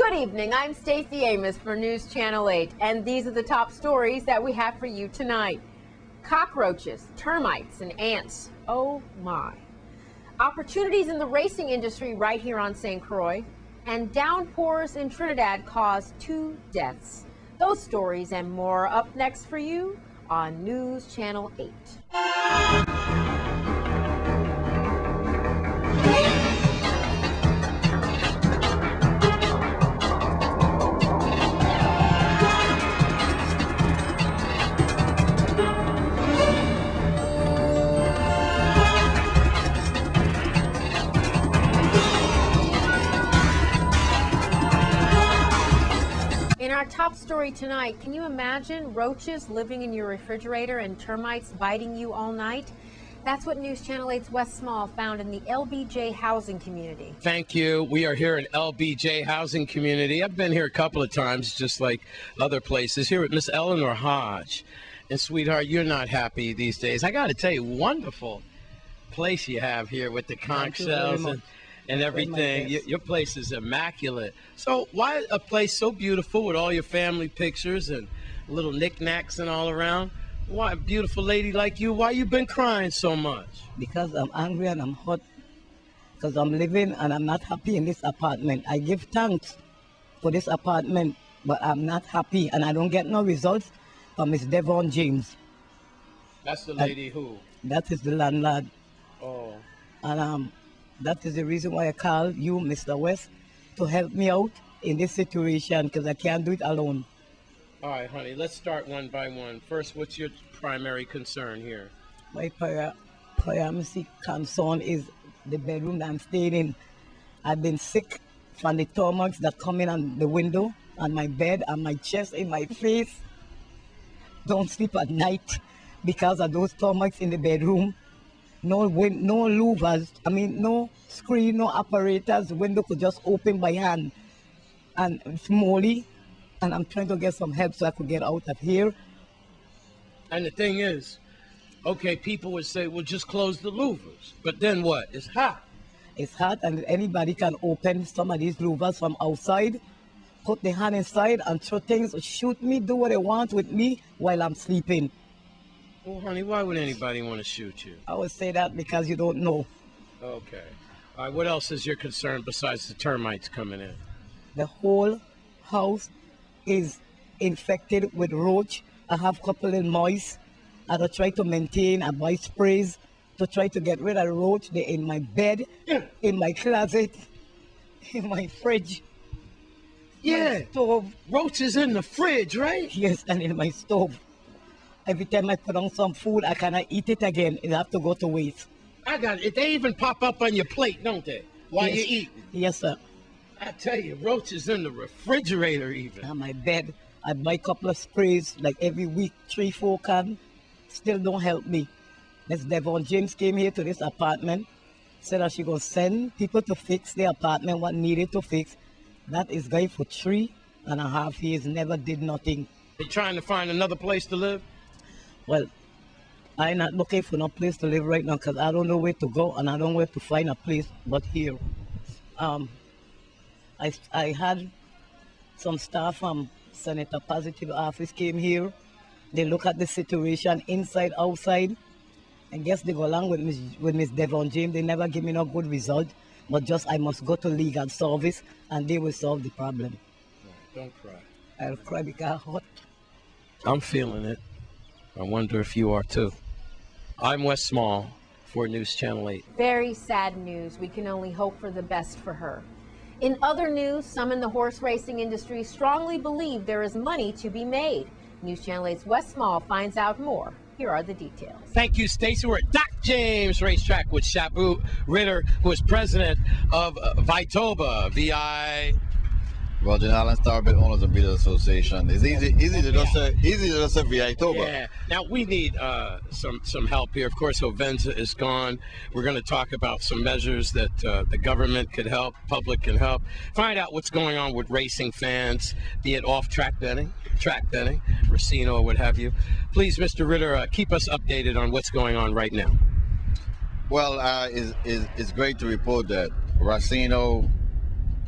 Good evening, I'm Stacey Amos for News Channel 8, and these are the top stories that we have for you tonight. Cockroaches, termites, and ants. Oh my. Opportunities in the racing industry right here on St. Croix, and downpours in Trinidad caused 2 deaths. Those stories and more up next for you on News Channel 8. In our top story tonight, can you imagine roaches living in your refrigerator and termites biting you all night? That's what News Channel 8's Wes Small found in the LBJ housing community. Thank you. We are here in LBJ housing community. I've been here a couple of times, just like other places. Here with Miss Eleanor Hodge. And sweetheart, you're not happy these days. I got to tell you, wonderful place you have here with the conch shells and everything. Your place is immaculate. So why a place so beautiful with all your family pictures and little knickknacks and all around? Why, a beautiful lady like you, why you been crying so much? Because I'm angry and I'm hot. Because I'm living and I'm not happy in this apartment. I give thanks for this apartment, but I'm not happy and I don't get no results from Miss Devon James. That's the lady who? That is the landlord. Oh. And that is the reason why I call you, Mr. West, to help me out in this situation because I can't do it alone. All right, honey, let's start one by one. First, what's your primary concern here? My primary concern is the bedroom that I'm staying in. I've been sick from the termites that come in on the window, on my bed, on my chest, in my face. Don't sleep at night because of those termites in the bedroom. No louvers, no screen, no apparatus. The window could just open by hand. And it's moldy, and I'm trying to get some help so I could get out of here. And the thing is, okay, people would say, well, just close the louvers. But then what? It's hot. It's hot, and anybody can open some of these louvers from outside, put their hand inside, and throw things, shoot me, do what they want with me while I'm sleeping. Well, honey, why would anybody want to shoot you? I would say that because you don't know. Okay. All right, what else is your concern besides the termites coming in? The whole house is infected with roach. I have a couple of mice. I try to maintain, I buy sprays to try to get rid of the roach. They're in my bed, in my closet, in my fridge. Yeah, my stove. Roaches in the fridge, right? Yes, and in my stove. Every time I put on some food, I cannot eat it again. It have to go to waste. I got it. They even pop up on your plate, don't they? While yes. you're eating. Yes, sir. I tell you, roaches in the refrigerator even. On my bed, I buy a couple of sprays like every week, 3-4 cans. Still don't help me. Miss Devon James came here to this apartment, said that she gonna send people to fix the apartment, what needed to fix. That is going for 3.5 years, never did nothing. They trying to find another place to live? Well, I'm not looking for no place to live right now because I don't know where to go and I don't know where to find a place but here. I had some staff from Senator Positive office came here. They look at the situation inside, outside. I guess they go along with Miss Devon James. They never give me no good result, but just I must go to legal service and they will solve the problem. Don't cry. I'll cry because I'm hot. I'm feeling it. I wonder if you are too. I'm Wes Small for News Channel 8. Very sad news. We can only hope for the best for her. In other news, some in the horse racing industry strongly believe there is money to be made. News Channel 8's Wes Small finds out more. Here are the details. Thank you, Stacey. We're at Doc James Racetrack with Shabu Ritter, who is president of TOBA, V.I. Virgin Islands Thoroughbred Owners and Breeders Association. It's easy to just say VI TOBA. Yeah. Now we need some help here. Of course, Ovenza is gone. We're going to talk about some measures that the government could help, public can help. Find out what's going on with racing fans, be it off-track betting, Racino, or what have you. Please, Mr. Ritter, keep us updated on what's going on right now. Well, it's great to report that Racino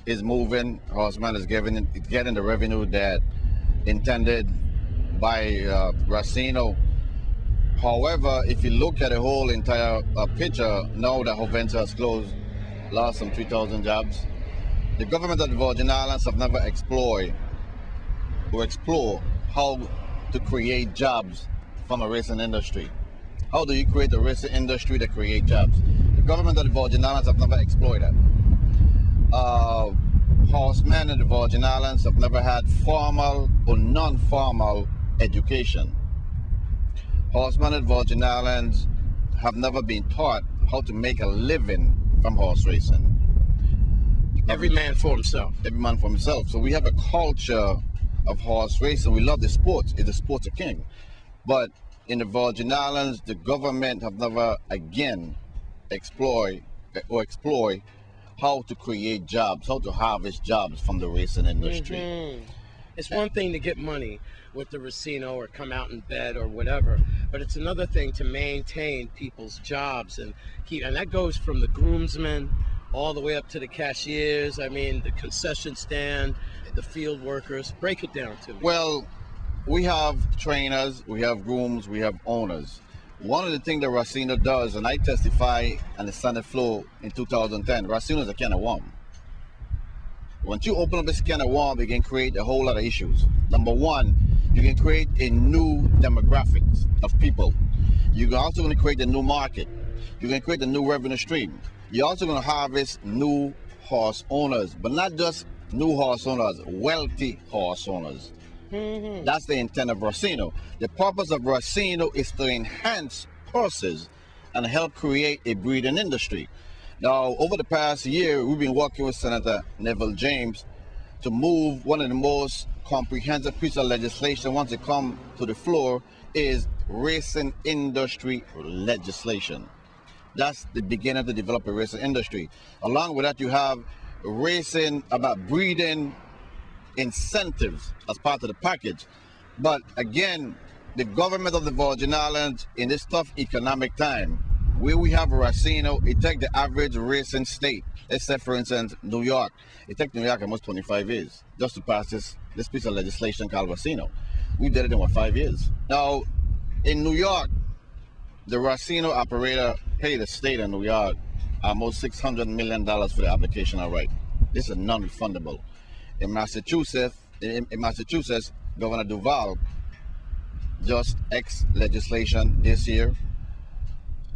is moving. Horseman is getting the revenue that intended by Racino. However, if you look at the whole entire picture, now that Joventa has closed, lost some 3,000 jobs. The government of the Virgin Islands have never explore how to create jobs from a racing industry. How do you create a racing industry to create jobs? The government of the Virgin Islands have never explored that. Horsemen in the Virgin Islands have never had formal or non-formal education. Horsemen in the Virgin Islands have never been taught how to make a living from horse racing. Every man for himself. Every man for himself. So we have a culture of horse racing. We love the sport. It's the sport of king. But in the Virgin Islands, the government have never again explored how to create jobs, how to harvest jobs from the racing industry. Mm-hmm. It's one thing to get money with the Racino or come out in bed or whatever, but it's another thing to maintain people's jobs and that goes from the groomsmen all the way up to the cashiers. I mean, the concession stand, the field workers. Break it down to me. Well, we have trainers, we have grooms, we have owners. One of the things that Racino does, and I testify on the Senate floor in 2010, Racino is a can of worm. Once you open up this can of worm, you can create a whole lot of issues. Number one, you can create a new demographics of people. You're also going to create a new market. You're going to create a new revenue stream. You're also going to harvest new horse owners, but not just new horse owners, wealthy horse owners. Mm-hmm. That's the intent of Racino. The purpose of Racino is to enhance horses and help create a breeding industry. Now, over the past year, we've been working with Senator Neville James to move one of the most comprehensive pieces of legislation once it comes to the floor is racing industry legislation. That's the beginning to develop a racing industry. Along with that, you have racing about breeding incentives as part of the package. But again, the government of the Virgin Islands in this tough economic time, where we have Racino, it takes the average racing state. Let's say, for instance, New York. It takes New York almost 25 years just to pass this piece of legislation called Racino. We did it in 5 years. Now, in New York, the Racino operator paid the state of New York almost $600 million for the application outright. This is non-refundable. In Massachusetts, Governor Duval just legislation this year.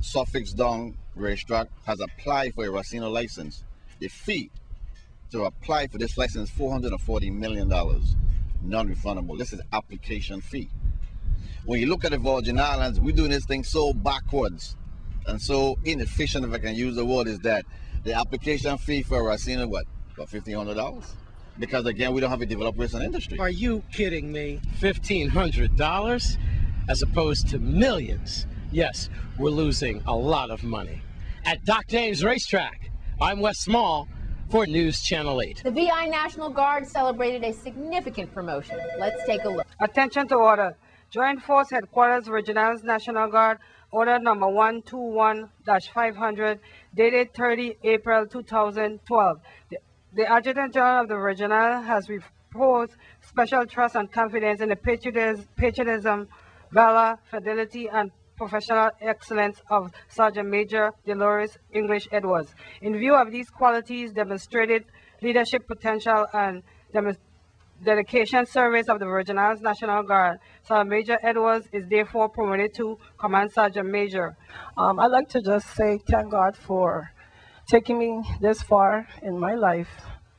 Suffolk Down Racetrack has applied for a Racino license. The fee to apply for this license is $440 million, non-refundable. This is application fee. When you look at the Virgin Islands, we're doing this thing so backwards and so inefficient, if I can use the word, is that the application fee for a Racino, what, about $1,500? Because again, we don't have a developed racing industry. Are you kidding me? $1,500 as opposed to millions. Yes, we're losing a lot of money. At Doc James Racetrack, I'm Wes Small for News Channel 8. The VI National Guard celebrated a significant promotion. Let's take a look. Attention to order. Joint Force Headquarters, Virgin Islands National Guard, order number 121-500, dated 30 April 2012. The Adjutant General of the Virgin Islands has reposed special trust and confidence in the patriotism, valor, fidelity, and professional excellence of Sergeant Major Dolores English Edwards. In view of these qualities, demonstrated leadership potential and dedication service of the Virgin Islands National Guard, Sergeant Major Edwards is therefore promoted to Command Sergeant Major. I'd like to just say thank God for taking me this far in my life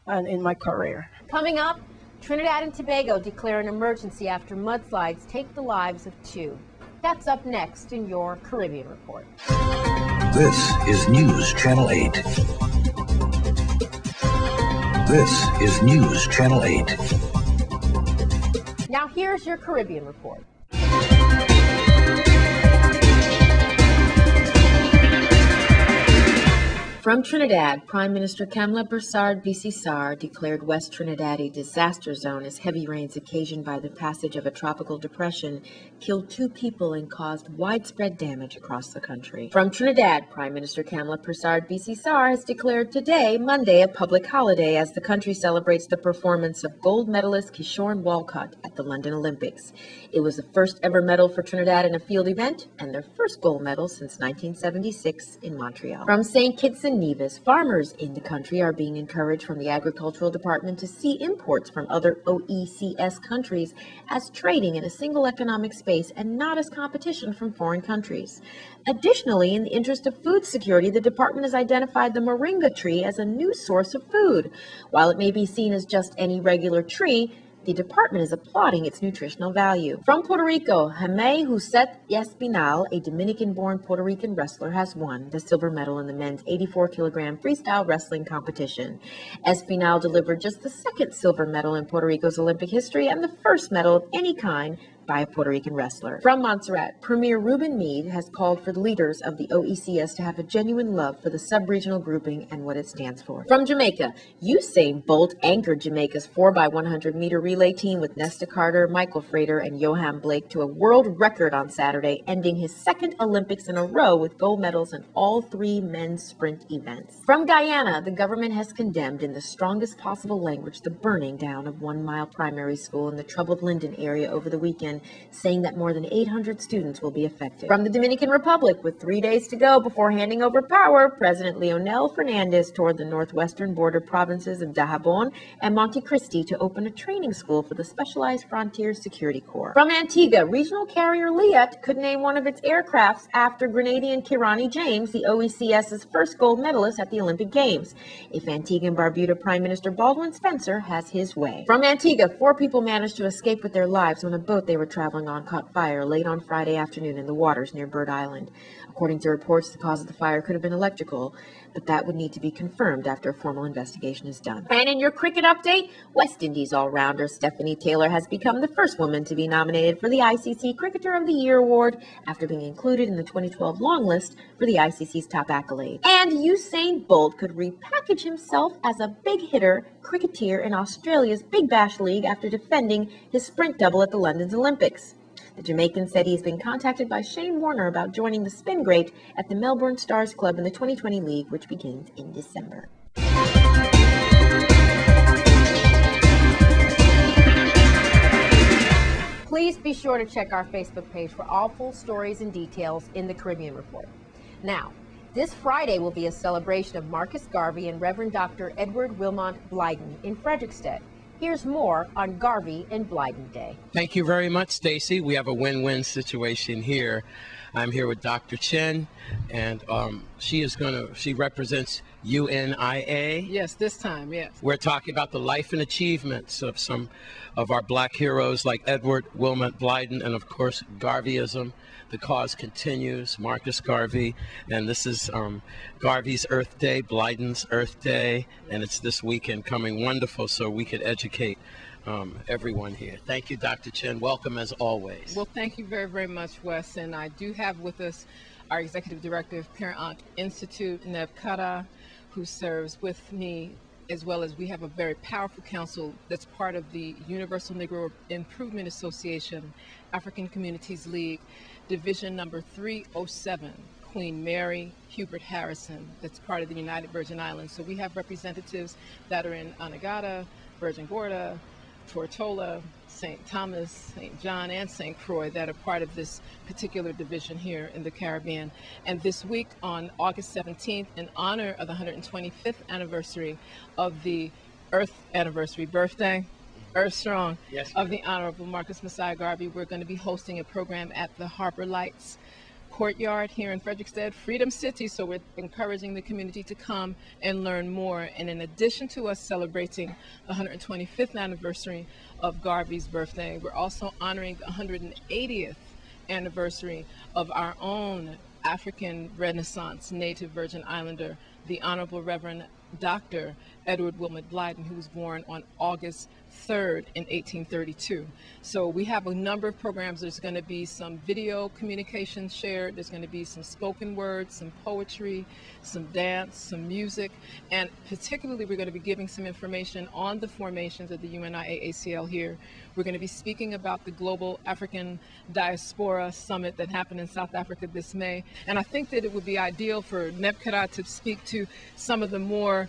and in my career. Coming up, Trinidad and Tobago declare an emergency after mudslides take the lives of 2. That's up next in your Caribbean Report. This is News Channel 8. This is News Channel 8. Now here's your Caribbean Report. From Trinidad, Prime Minister Kamla Broussard-Bissessar declared West Trinidad a disaster zone as heavy rains occasioned by the passage of a tropical depression killed 2 people and caused widespread damage across the country. From Trinidad, Prime Minister Kamla Broussard-Bissessar has declared today, Monday, a public holiday as the country celebrates the performance of gold medalist Kishore Walcott at the London Olympics. It was the first ever medal for Trinidad in a field event and their first gold medal since 1976 in Montreal. From St. Kitts and Nevis, farmers in the country are being encouraged from the Agricultural Department to see imports from other OECS countries as trading in a single economic space and not as competition from foreign countries. Additionally, in the interest of food security, the department has identified the moringa tree as a new source of food. While it may be seen as just any regular tree, the department is applauding its nutritional value. From Puerto Rico, Jaime José Espinal, a Dominican-born Puerto Rican wrestler, has won the silver medal in the men's 84-kilogram freestyle wrestling competition. Espinal delivered just the 2nd silver medal in Puerto Rico's Olympic history and the 1st medal of any kind by a Puerto Rican wrestler. From Montserrat, Premier Reuben Meade has called for the leaders of the OECS to have a genuine love for the sub-regional grouping and what it stands for. From Jamaica, Usain Bolt anchored Jamaica's 4x100-meter relay team with Nesta Carter, Michael Frater, and Johan Blake to a world record on Saturday, ending his 2nd Olympics in a row with gold medals in all 3 men's sprint events. From Guyana, the government has condemned in the strongest possible language the burning down of 1 Mile Primary School in the troubled Linden area over the weekend, saying that more than 800 students will be affected. From the Dominican Republic, with 3 days to go before handing over power, President Leonel Fernandez toured the northwestern border provinces of Dajabon and Montecristi to open a training school for the Specialized Frontier Security Corps. From Antigua, regional carrier Liat could name one of its aircrafts after Grenadian Kirani James, the OECS's first gold medalist at the Olympic Games, if Antigua and Barbuda Prime Minister Baldwin Spencer has his way. From Antigua, 4 people managed to escape with their lives when a boat they were traveling on caught fire late on Friday afternoon in the waters near Bird Island. According to reports, the cause of the fire could have been electrical, but that would need to be confirmed after a formal investigation is done. And in your cricket update, West Indies all-rounder Stephanie Taylor has become the first woman to be nominated for the ICC Cricketer of the Year award after being included in the 2012 long list for the ICC's top accolade. And Usain Bolt could repackage himself as a big hitter cricketer in Australia's Big Bash League after defending his sprint double at the London Olympics. The Jamaican said he's been contacted by Shane Warner about joining the spin great at the Melbourne Stars Club in the 2020 league, which begins in December. Please be sure to check our Facebook page for all full stories and details in the Caribbean Report. Now, this Friday will be a celebration of Marcus Garvey and Reverend Dr. Edward Wilmot Blyden in Frederiksted. Here's more on Garvey and Blyden Day. Thank you very much, Stacy. We have a win-win situation here. I'm here with Dr. Chen, and she represents UNIA. Yes, this time, yes. We're talking about the life and achievements of some of our black heroes like Edward Wilmot Blyden and, of course, Garveyism. The cause continues, Marcus Garvey, and this is Garvey's Earth Day, Blyden's Earth Day, and it's this weekend coming. Wonderful, so we could educate everyone here. Thank you, Dr. Chen. Welcome as always. Well, thank you very, very much, Wes. And I do have with us our Executive Director of Parent Aunt Institute, Neb Kata, who serves with me, as well as we have a very powerful council that's part of the Universal Negro Improvement Association, African Communities League, Division number 307, Queen Mary Hubert Harrison, that's part of the United Virgin Islands. So we have representatives that are in Anegada, Virgin Gorda, Tortola, St. Thomas, St. John, and St. Croix that are part of this particular division here in the Caribbean. And this week on August 17th, in honor of the 125th anniversary of the Earth Anniversary birthday, Earth Strong, yes, of the Honorable Marcus Messiah Garvey, we're going to be hosting a program at the Harbor Lights Courtyard here in Frederiksted, Freedom City. So we're encouraging the community to come and learn more. And in addition to us celebrating the 125th anniversary of Garvey's birthday, we're also honoring the 180th anniversary of our own African Renaissance Native Virgin Islander, the Honorable Reverend Dr. Edward Wilmot Blyden, who was born on August 3rd in 1832. So we have a number of programs. There's going to be some video communication shared. There's going to be some spoken words, some poetry, some dance, some music, and particularly we're going to be giving some information on the formations of the UNIA-ACL here. We're going to be speaking about the Global African Diaspora Summit that happened in South Africa this May. And I think that it would be ideal for Nebkada to speak to some of the more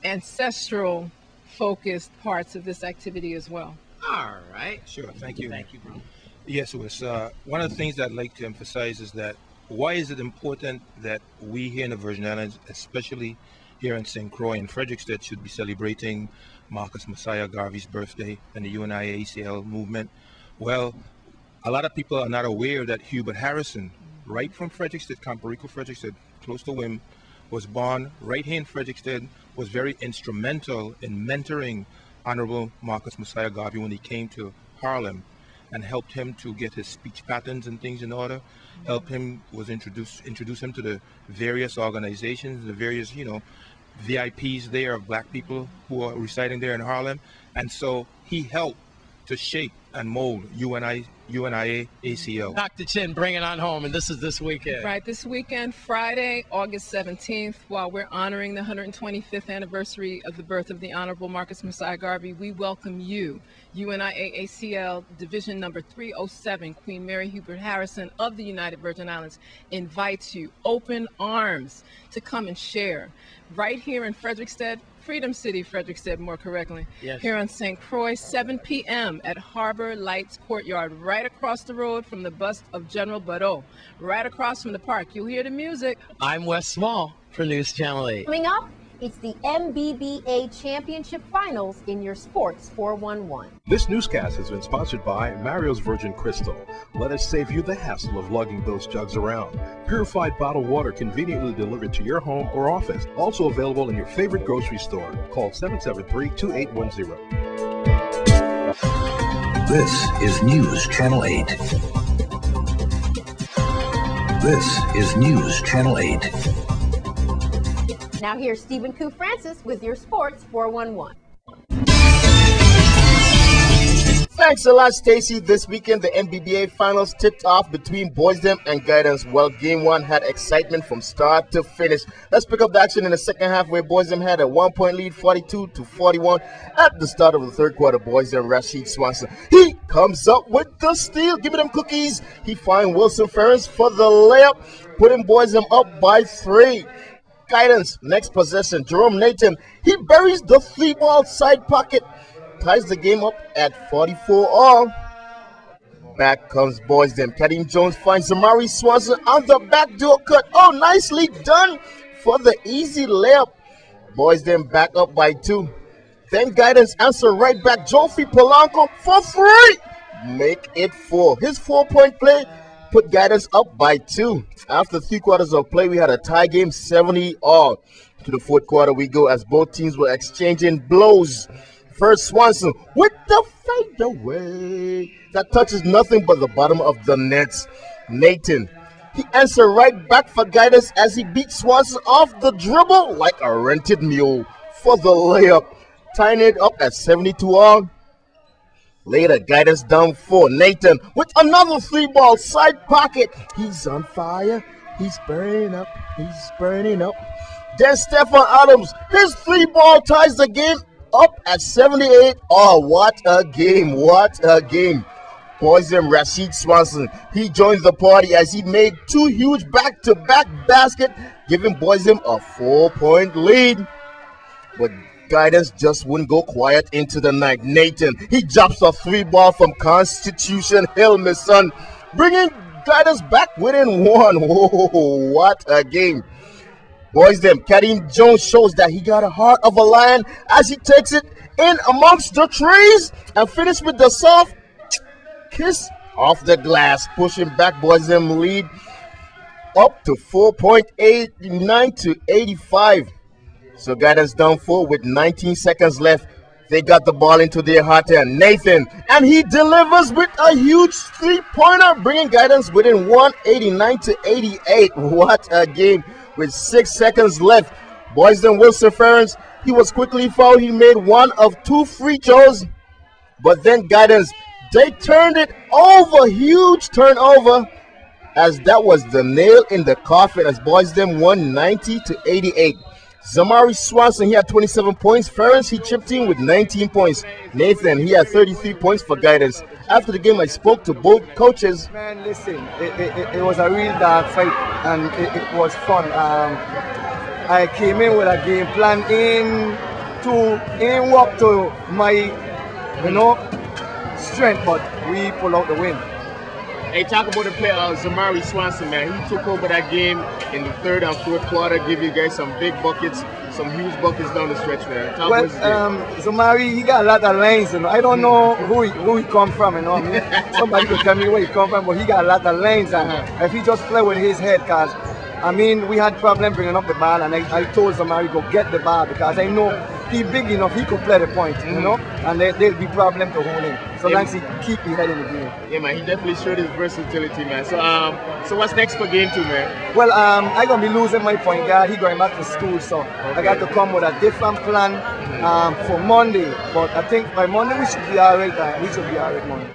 ancestral focused parts of this activity as well. All right. Sure. Thank you. Thank you, bro. Yes, it was. One of the things that I'd like to emphasize is that why is it important that we here in the Virgin Islands, especially here in St. Croix and Frederiksted, should be celebrating Marcus Messiah Garvey's birthday and the UNIA-ACL movement? Well, a lot of people are not aware that Hubert Harrison, right from Frederiksted, Campo Rico, Frederiksted, close to Wim, was born right here in Frederiksted, was very instrumental in mentoring Honorable Marcus Messiah Garvey when he came to Harlem, and helped him to get his speech patterns and things in order, helped him, introduce him to the various organizations, the various, VIPs there of black people who are residing there in Harlem. And so he helped to shape and mold UNIA-ACL. Dr. Chin, bring it on home, and this is this weekend. Right, this weekend, Friday, August 17th, while we're honoring the 125th anniversary of the birth of the Honorable Marcus Messiah Garvey, we welcome you. UNIA-ACL Division number 307, Queen Mary Hubert Harrison of the United Virgin Islands invites you, open arms, to come and share. Right here in Frederiksted, Freedom City, Frederiksted, more correctly. Yes. Here on St. Croix, 7 p.m. at Harbor Lights Courtyard, right across the road from the bust of General Barreau, right across from the park. You'll hear the music. I'm Wes Small for News Channel 8. Coming up, it's the MBBA Championship Finals in your Sports 411. This newscast has been sponsored by Mario's Virgin Crystal. Let us save you the hassle of lugging those jugs around. Purified bottled water conveniently delivered to your home or office. Also available in your favorite grocery store. Call 773-2810. This is News Channel 8. This is News Channel 8. Now here's Stephen Koo Francis with your Sports 411. Thanks a lot, Stacy. This weekend, the NBBA Finals tipped off between Boys Dem and Guidance. Well, Game 1 had excitement from start to finish. Let's pick up the action in the second half, where Boys Dem had a 1-point lead, 42-41. At the start of the third quarter, Boys Dem Rashid Swanson, he comes up with the steal. Give me them cookies. He finds Wilson Ferris for the layup, putting Boys Dem up by 3. Guidance, next possession, Jerome Nathan, he buries the 3-ball side pocket, ties the game up at 44-all. Back comes Boys Dem. Kadeem Jones finds Zamari Swanson on the backdoor cut. Oh, nicely done for the easy layup. Boys Dem back up by 2. Then Guidance answer right back. Joffrey Polanco for 3. Make it 4. His 4-point play put Guidance up by 2. After 3 quarters of play, we had a tie game, 70-all. To the fourth quarter we go as both teams were exchanging blows. First, Swanson with the fadeaway that touches nothing but the bottom of the nets. Nathan, he answered right back for Guidance as he beat Swanson off the dribble like a rented mule for the layup, tying it up at 72-all. Later, Guidance down 4. Nathan with another 3-ball side pocket. He's on fire. He's burning up. He's burning up. Then Stephon Adams, his 3-ball ties the game up at 78. Oh, what a game. What a game. Boys Dem Rashid Swanson, he joins the party as he made 2 huge back-to-back baskets, giving Boys Dem a 4-point lead. But Guidance just wouldn't go quiet into the night. Nathan, he drops a 3-ball from Constitution Hill, my son, bringing Guidance back within 1. Whoa, what a game. Boys Dem, Kadeem Jones shows that he got a heart of a lion as he takes it in amongst the trees and finishes with the soft kiss off the glass, pushing back Boys Dem lead up to 4.89-85. So Guidance down 4 with 19 seconds left. They got the ball into their hot hand. Nathan, and he delivers with a huge 3-pointer, bringing Guidance within 189-88. What a game. With 6 seconds left, Boysden Wilson Ferens, he was quickly fouled. He made one of 2 free throws, but then Guidance, they turned it over. Huge turnover, as that was the nail in the coffin, as Boysden won 90-88. Zamari Swanson, he had 27 points. Ferens, he chipped in with 19 points. Nathan, he had 33 points for Guidance. After the game, I spoke to both coaches. Man, listen, it was a real dark fight, and it was fun. I came in with a game plan in up to my, strength, but we pull out the win. Hey, talk about the player Zamari Swanson, man. He took over that game in the 3rd and 4th quarter, give you guys some big buckets, some huge buckets down the stretch, man. Well, Zamari, he got a lot of lanes, I don't know who he come from, I mean, somebody could tell me where he come from, but he got a lot of lanes, and if he just play with his head, cause I mean, we had problem bringing up the ball, and I told Zamari go get the ball, because I know he big enough, he could play the point, and there'll be problem to hold him. So long as he keep his head in the game. Yeah, man, he definitely showed his versatility, man. So what's next for game 2, man? Well, I'm gonna be losing my point guard. He going back to school, so I got to come with a different plan for Monday. But I think by Monday we should be all right. We should be all right Monday.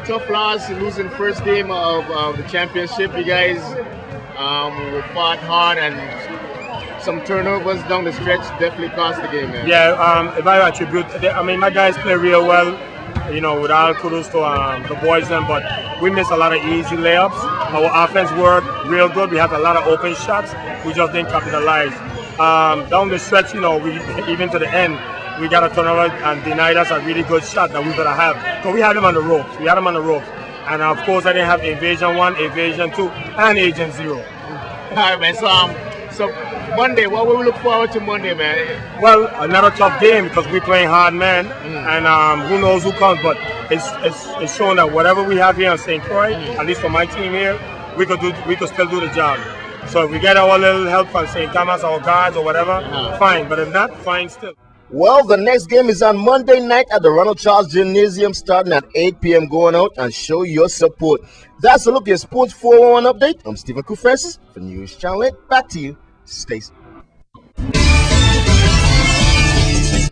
Tough loss, losing first game of the championship. You guys we fought hard, and some turnovers down the stretch definitely cost the game, man. Yeah, if I attribute, I mean, my guys play real well, with all kudos to the boys, but we missed a lot of easy layups. Our offense worked real good. We had a lot of open shots. We just didn't capitalize. Down the stretch, we even to the end, we got a turnover and denied us a really good shot that we better have. So we had them on the ropes. And of course, I didn't have Invasion 1, Invasion 2, and Agent 0. All right, man. So Monday, what will we look forward to Monday, man? Well, another tough game because we're playing hard, man. And who knows who comes, but it's showing that whatever we have here in St. Croix, at least for my team here, we could still do the job. So if we get our little help from St. Thomas, our guards or whatever, fine. But if not, fine still. Well, the next game is on Monday night at the Ronald Charles Gymnasium starting at 8 p.m. Going out and show your support. That's a look at your Sports 411 update. I'm Stephen Francis for News Channel 8. Back to you, Stacey.